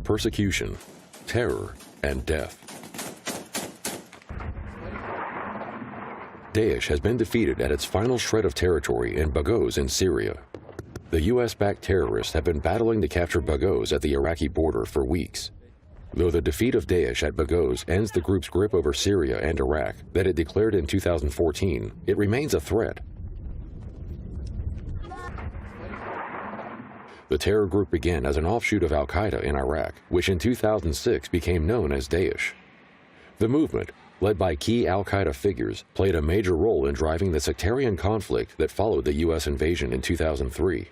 persecution, terror, and death. DAESH has been defeated at its final shred of territory in Baghouz in Syria. The U.S.-backed terrorists have been battling to capture Baghouz at the Iraqi border for weeks. Though the defeat of DAESH at Baghouz ends the group's grip over Syria and Iraq that it declared in 2014, it remains a threat. The terror group began as an offshoot of al-Qaeda in Iraq, which in 2006 became known as DAESH. The movement, led by key al-Qaeda figures, played a major role in driving the sectarian conflict that followed the U.S. invasion in 2003.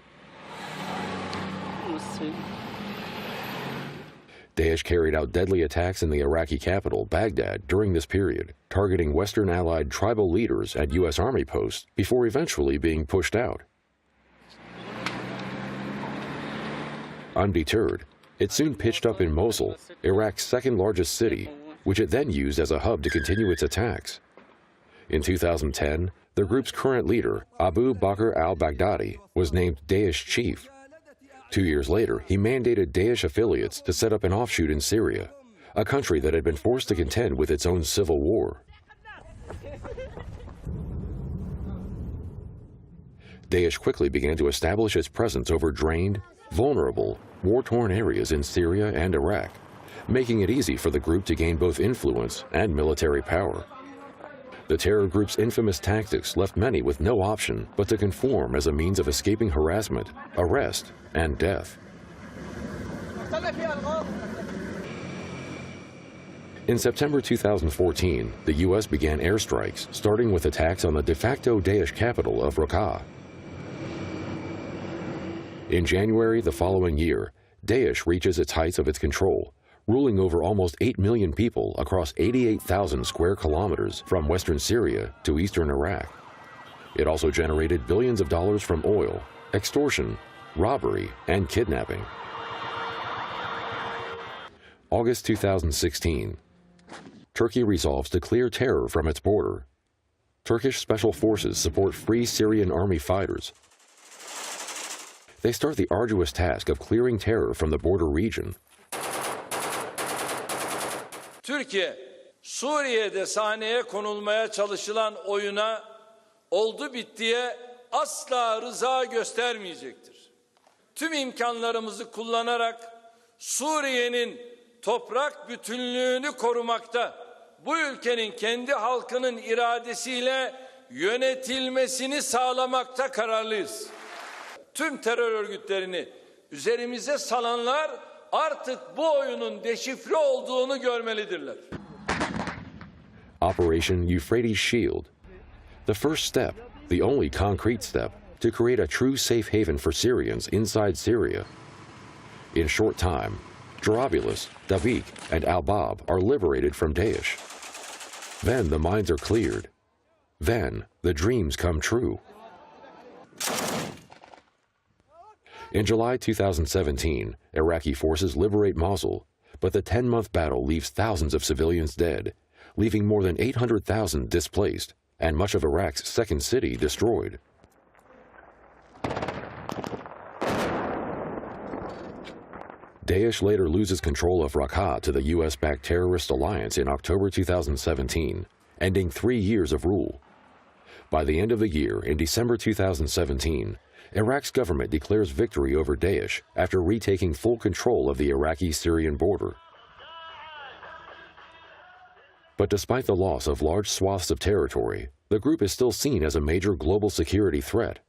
DAESH carried out deadly attacks in the Iraqi capital, Baghdad, during this period, targeting Western-allied tribal leaders at U.S. Army posts before eventually being pushed out. Undeterred, it soon pitched up in Mosul, Iraq's second-largest city, which it then used as a hub to continue its attacks. In 2010, the group's current leader, Abu Bakr al-Baghdadi, was named DAESH chief. 2 years later, he mandated DAESH affiliates to set up an offshoot in Syria, a country that had been forced to contend with its own civil war. DAESH quickly began to establish its presence over drained, vulnerable, war-torn areas in Syria and Iraq, making it easy for the group to gain both influence and military power. The terror group's infamous tactics left many with no option but to conform as a means of escaping harassment, arrest, and death. In September 2014, the U.S. began airstrikes, starting with attacks on the de facto DAESH capital of Raqqa. In January the following year, DAESH reaches its heights of its control, ruling over almost 8 million people across 88,000 square kilometers from western Syria to eastern Iraq. It also generated billions of dollars from oil, extortion, robbery, and kidnapping. August 2016. Turkey resolves to clear terror from its border. Turkish special forces support Free Syrian Army fighters. They start the arduous task of clearing terror from the border region. Türkiye, Suriye'de sahneye konulmaya çalışılan oyuna oldu bittiye asla rıza göstermeyecektir. Tüm imkanlarımızı kullanarak Suriye'nin toprak bütünlüğünü korumakta, bu ülkenin kendi halkının iradesiyle yönetilmesini sağlamakta kararlıyız. Tüm terör örgütlerini üzerimize salanlar artık bu oyunun deşifre olduğunu görmelidirler. Operation Euphrates Shield. The first step, the only concrete step, to create a true safe haven for Syrians inside Syria. In short time, Jarablus, Davik, and Al-Bab are liberated from DAESH. Then the minds are cleared. Then the dreams come true. In July 2017, Iraqi forces liberate Mosul, but the 10-month battle leaves thousands of civilians dead, leaving more than 800,000 displaced and much of Iraq's second city destroyed. DAESH later loses control of Raqqa to the U.S.-backed terrorist alliance in October 2017, ending 3 years of rule. By the end of the year, in December 2017, Iraq's government declares victory over DAESH after retaking full control of the Iraqi-Syrian border. But despite the loss of large swaths of territory, the group is still seen as a major global security threat.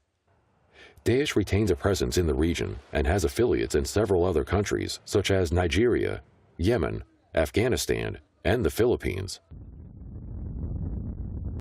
DAESH retains a presence in the region and has affiliates in several other countries, such as Nigeria, Yemen, Afghanistan, and the Philippines.